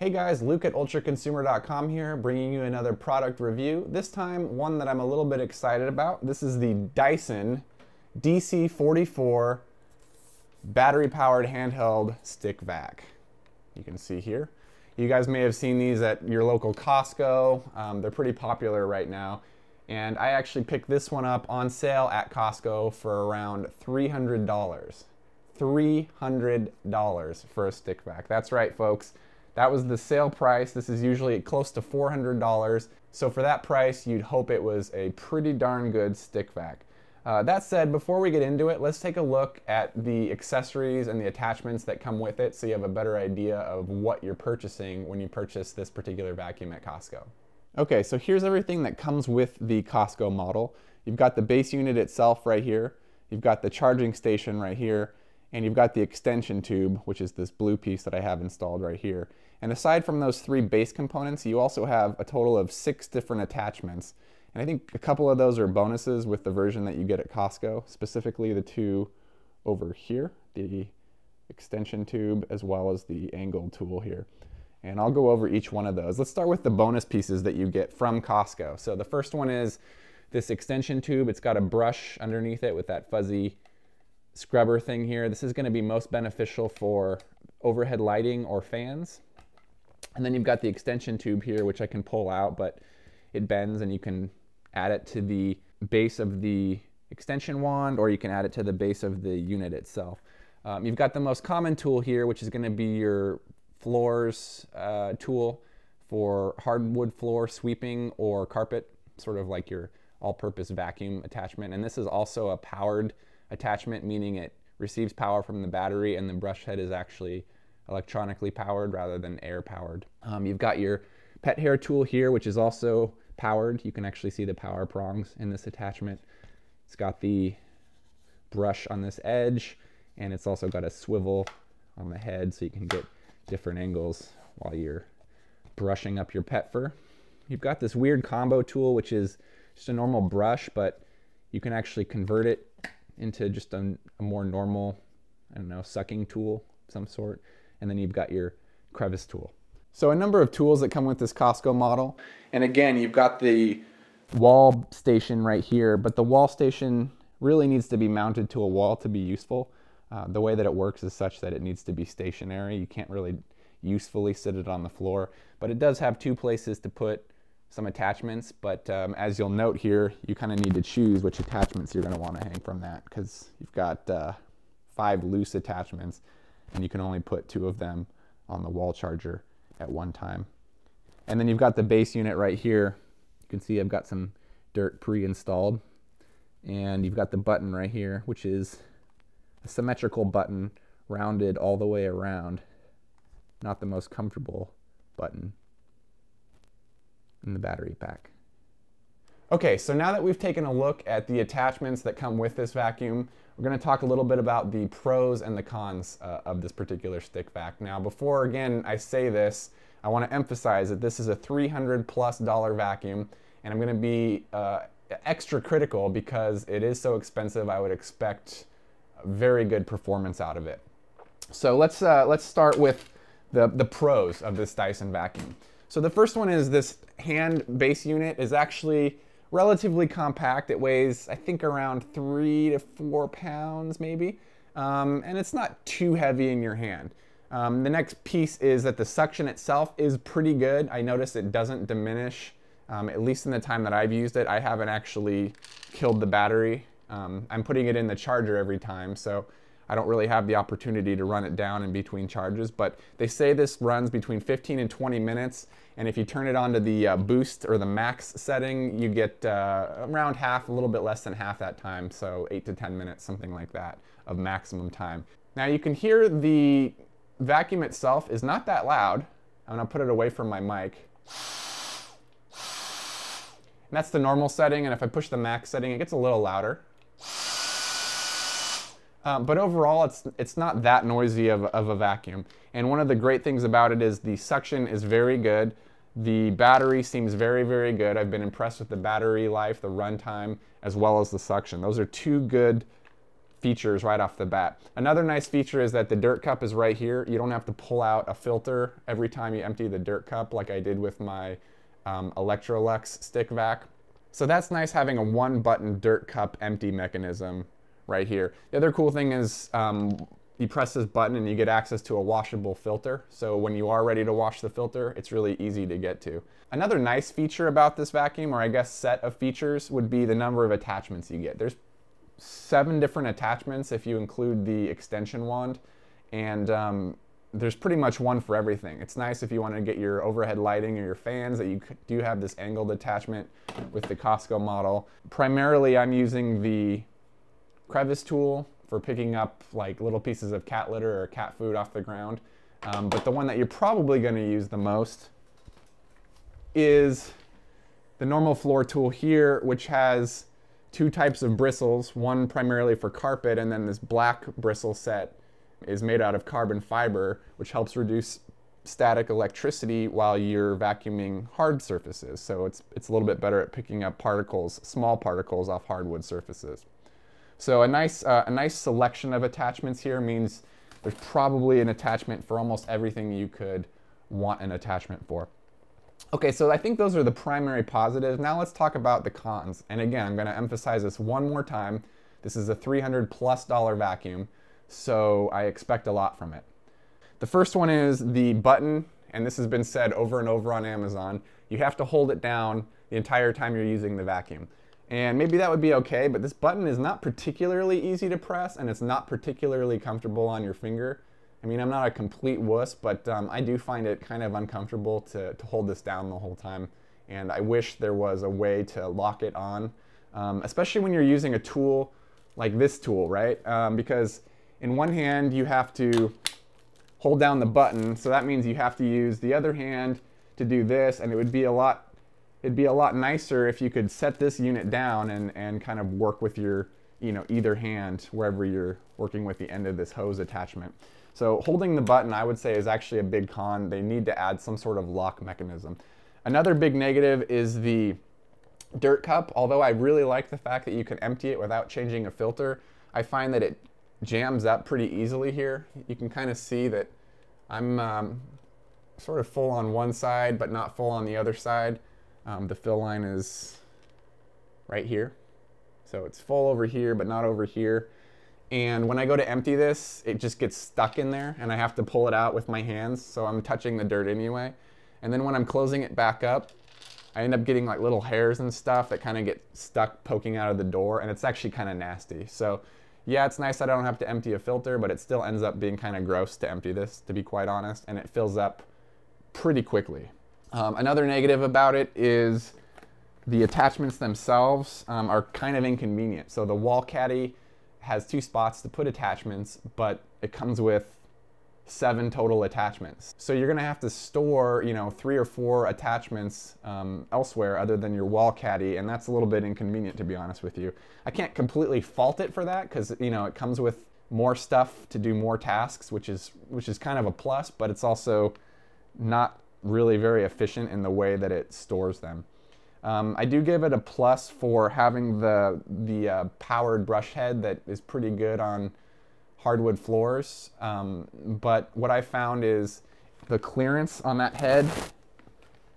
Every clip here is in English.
Hey guys, Luke at ultraconsumer.com here, bringing you another product review. This time, one that I'm a little bit excited about. This is the Dyson DC44 battery-powered handheld stick vac. You can see here. You guys may have seen these at your local Costco. They're pretty popular right now. And I actually picked this one up on sale at Costco for around $300. $300 for a stick vac. That's right, folks. That was the sale price. This is usually close to $400. So for that price, you'd hope it was a pretty darn good stick vac. That said, before we get into it, let's take a look at the accessories and the attachments that come with it so you have a better idea of what you're purchasing when you purchase this particular vacuum at Costco. Okay, so here's everything that comes with the Costco model. You've got the base unit itself right here. You've got the charging station right here. And you've got the extension tube, which is this blue piece that I have installed right here. And aside from those three base components, you also have a total of 6 different attachments. And I think a couple of those are bonuses with the version that you get at Costco, specifically the two over here, the extension tube as well as the angle tool here. And I'll go over each one of those. Let's start with the bonus pieces that you get from Costco. So the first one is this extension tube. It's got a brush underneath it with that fuzzy scrubber thing here. This is going to be most beneficial for overhead lighting or fans. And then you've got the extension tube here, which I can pull out, but it bends and you can add it to the base of the extension wand, or you can add it to the base of the unit itself. You've got the most common tool here, which is going to be your floors tool for hardwood floor sweeping or carpet, sort of like your all-purpose vacuum attachment. And this is also a powered attachment, meaning it receives power from the battery and the brush head is actually electronically powered rather than air powered. You've got your pet hair tool here, which is also powered. You can actually see the power prongs in this attachment. It's got the brush on this edge, and it's also got a swivel on the head so you can get different angles while you're brushing up your pet fur. You've got this weird combo tool, which is just a normal brush, but you can actually convert it into just a more normal, I don't know, sucking tool of some sort. And then you've got your crevice tool. So a number of tools that come with this Costco model. And again, you've got the wall station right here, but the wall station really needs to be mounted to a wall to be useful. The way that it works is such that it needs to be stationary. You can't really usefully sit it on the floor, but it does have 2 places to put some attachments, but as you'll note here, you kind of need to choose which attachments you're going to want to hang from that, because you've got 5 loose attachments and you can only put 2 of them on the wall charger at one time. And then you've got the base unit right here. You can see I've got some dirt pre-installed, and you've got the button right here, which is a symmetrical button rounded all the way around. Not the most comfortable button in the battery pack. Okay, so now that we've taken a look at the attachments that come with this vacuum, we're going to talk a little bit about the pros and the cons of this particular stick vac. Now, before again I say this, I want to emphasize that this is a $300+ vacuum, and I'm going to be extra critical because it is so expensive. I would expect very good performance out of it. So let's start with the pros of this Dyson vacuum. So the first one is this hand base unit is actually relatively compact. It weighs, I think, around 3 to 4 pounds maybe, and it's not too heavy in your hand. The next piece is that the suction itself is pretty good. I notice it doesn't diminish, at least in the time that I've used it. I haven't actually killed the battery. I'm putting it in the charger every time, so I don't really have the opportunity to run it down in between charges, but they say this runs between 15 and 20 minutes, and if you turn it onto the boost or the max setting, you get around half, a little bit less than half that time, so 8 to 10 minutes, something like that, of maximum time. Now you can hear the vacuum itself is not that loud. I'm gonna put it away from my mic. And that's the normal setting, and if I push the max setting, it gets a little louder. But overall, it's not that noisy of a vacuum. And one of the great things about it is the suction is very good. The battery seems very, very good. I've been impressed with the battery life, the runtime, as well as the suction. Those are 2 good features right off the bat. Another nice feature is that the dirt cup is right here. You don't have to pull out a filter every time you empty the dirt cup like I did with my Electrolux stick vac. So that's nice having a one-button dirt cup empty mechanism right here. The other cool thing is you press this button and you get access to a washable filter. So when you are ready to wash the filter, it's really easy to get to. Another nice feature about this vacuum, or I guess set of features, would be the number of attachments you get. There's 7 different attachments if you include the extension wand, and there's pretty much one for everything. It's nice if you want to get your overhead lighting or your fans, that you do have this angled attachment with the Costco model. Primarily I'm using the crevice tool for picking up like little pieces of cat litter or cat food off the ground. But the one that you're probably going to use the most is the normal floor tool here, which has 2 types of bristles, one primarily for carpet, and then this black bristle set is made out of carbon fiber, which helps reduce static electricity while you're vacuuming hard surfaces. So it's a little bit better at picking up particles, small particles off hardwood surfaces. So a nice selection of attachments here means there's probably an attachment for almost everything you could want an attachment for. Okay, so I think those are the primary positives. Now let's talk about the cons. And again, I'm going to emphasize this one more time. This is a $300+ vacuum, so I expect a lot from it. The first one is the button, and this has been said over and over on Amazon. You have to hold it down the entire time you're using the vacuum. And maybe that would be okay, but this button is not particularly easy to press, and it's not particularly comfortable on your finger. I mean, I'm not a complete wuss, but I do find it kind of uncomfortable to hold this down the whole time. And I wish there was a way to lock it on, especially when you're using a tool like this tool, right? Because in one hand, you have to hold down the button, so that means you have to use the other hand to do this, and it'd be a lot nicer if you could set this unit down and kind of work with your, either hand wherever you're working with the end of this hose attachment. So holding the button, I would say, is actually a big con. They need to add some sort of lock mechanism. Another big negative is the dirt cup. Although I really like the fact that you can empty it without changing a filter, I find that it jams up pretty easily here. You can kind of see that I'm sort of full on one side, but not full on the other side. The fill line is right here. So it's full over here, but not over here. And when I go to empty this, it just gets stuck in there, and I have to pull it out with my hands, so I'm touching the dirt anyway. And then when I'm closing it back up, I end up getting like little hairs and stuff that kind of get stuck poking out of the door, and it's actually kind of nasty. So yeah, it's nice that I don't have to empty a filter, but it still ends up being kind of gross to empty this, to be quite honest, and it fills up pretty quickly. Another negative about it is the attachments themselves are kind of inconvenient. So the wall caddy has 2 spots to put attachments, but it comes with 7 total attachments. So you're gonna have to store, 3 or 4 attachments elsewhere other than your wall caddy, and that's a little bit inconvenient, to be honest with you. I can't completely fault it for that, because it comes with more stuff to do more tasks, which is kind of a plus, but it's also not really very efficient in the way that it stores them. I do give it a plus for having the powered brush head that is pretty good on hardwood floors, but what I found is the clearance on that head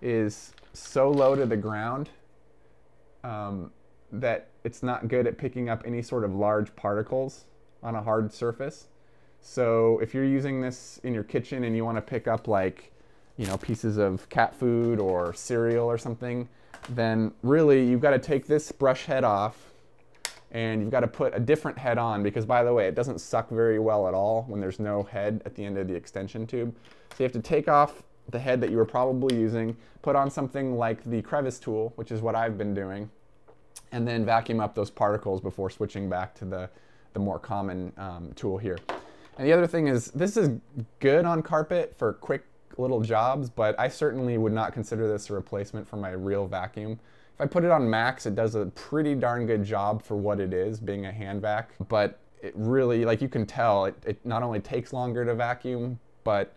is so low to the ground that it's not good at picking up any sort of large particles on a hard surface. So if you're using this in your kitchen and you want to pick up like pieces of cat food or cereal or something, then really you've got to take this brush head off and you've got to put a different head on, because by the way, it doesn't suck very well at all when there's no head at the end of the extension tube. So you have to take off the head that you were probably using, put on something like the crevice tool, which is what I've been doing, and then vacuum up those particles before switching back to the more common tool here. And the other thing is, this is good on carpet for quick little jobs, but I certainly would not consider this a replacement for my real vacuum. If I put it on max, it does a pretty darn good job for what it is, being a hand vac, but it really, like you can tell, it not only takes longer to vacuum, but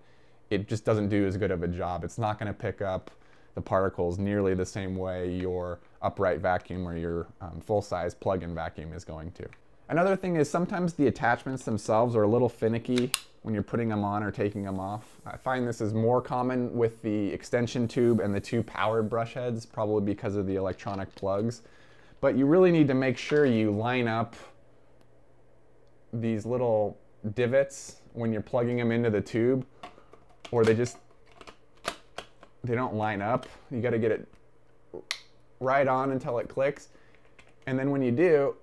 it just doesn't do as good of a job. It's not going to pick up the particles nearly the same way your upright vacuum or your full-size plug-in vacuum is going to. Another thing is sometimes the attachments themselves are a little finicky when you're putting them on or taking them off. I find this is more common with the extension tube and the two powered brush heads, probably because of the electronic plugs. But you really need to make sure you line up these little divots when you're plugging them into the tube, or they don't line up. You got to get it right on until it clicks. And then when you do,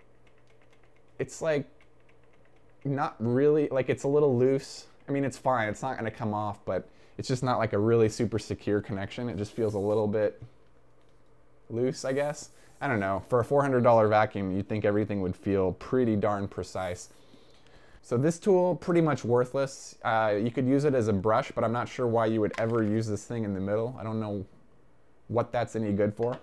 it's like not really, like it's a little loose. I mean, it's fine, it's not going to come off, but it's just not like a really super secure connection. It just feels a little bit loose, I guess. I don't know. For a $400 vacuum, you'd think everything would feel pretty darn precise. So this tool, pretty much worthless. You could use it as a brush, but I'm not sure why you would ever use this thing in the middle. I don't know what that's any good for.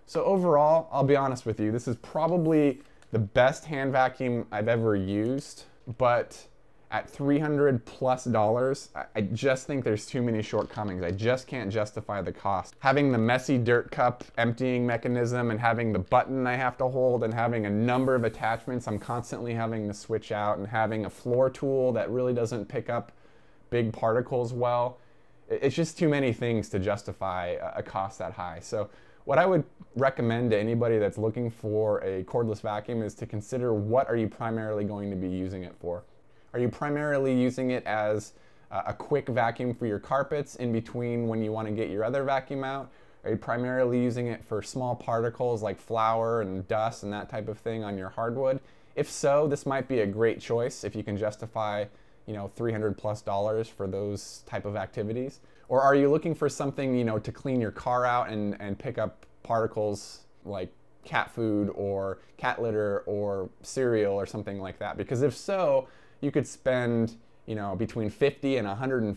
So overall, I'll be honest with you, this is probably the best hand vacuum I've ever used, but at $300+ I just think there's too many shortcomings. I just can't justify the cost. Having the messy dirt cup emptying mechanism and having the button I have to hold and having a number of attachments I'm constantly having to switch out and having a floor tool that really doesn't pick up big particles well. It's just too many things to justify a cost that high. So what I would recommend to anybody that's looking for a cordless vacuum is to consider what are you primarily going to be using it for. Are you primarily using it as a quick vacuum for your carpets in between when you want to get your other vacuum out? Are you primarily using it for small particles like flour and dust and that type of thing on your hardwood? If so, this might be a great choice if you can justify, you know, $300+ for those type of activities. Or are you looking for something, you know, to clean your car out and pick up particles like cat food or cat litter or cereal or something like that? Because if so, you could spend, you know, between $50 and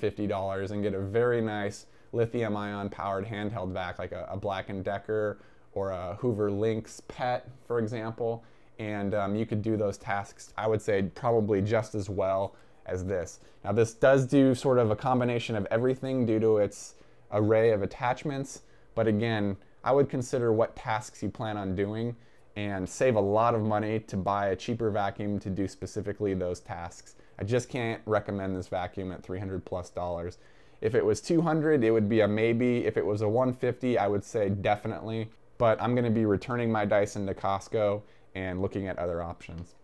$150 and get a very nice lithium-ion powered handheld vac like a Black & Decker or a Hoover Lynx Pet, for example. And you could do those tasks, I would say, probably just as well as this. Now this does do sort of a combination of everything due to its array of attachments, but again, I would consider what tasks you plan on doing and save a lot of money to buy a cheaper vacuum to do specifically those tasks. I just can't recommend this vacuum at $300+. If it was $200, it would be a maybe. If it was a $150, I would say definitely, but I'm gonna be returning my Dyson to Costco and looking at other options.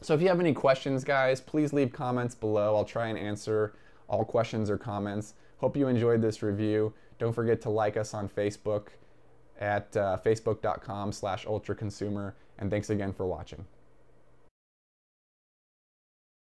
So if you have any questions, guys, please leave comments below. I'll try and answer all questions or comments. Hope you enjoyed this review. Don't forget to like us on Facebook at facebook.com/ultraconsumer, and thanks again for watching.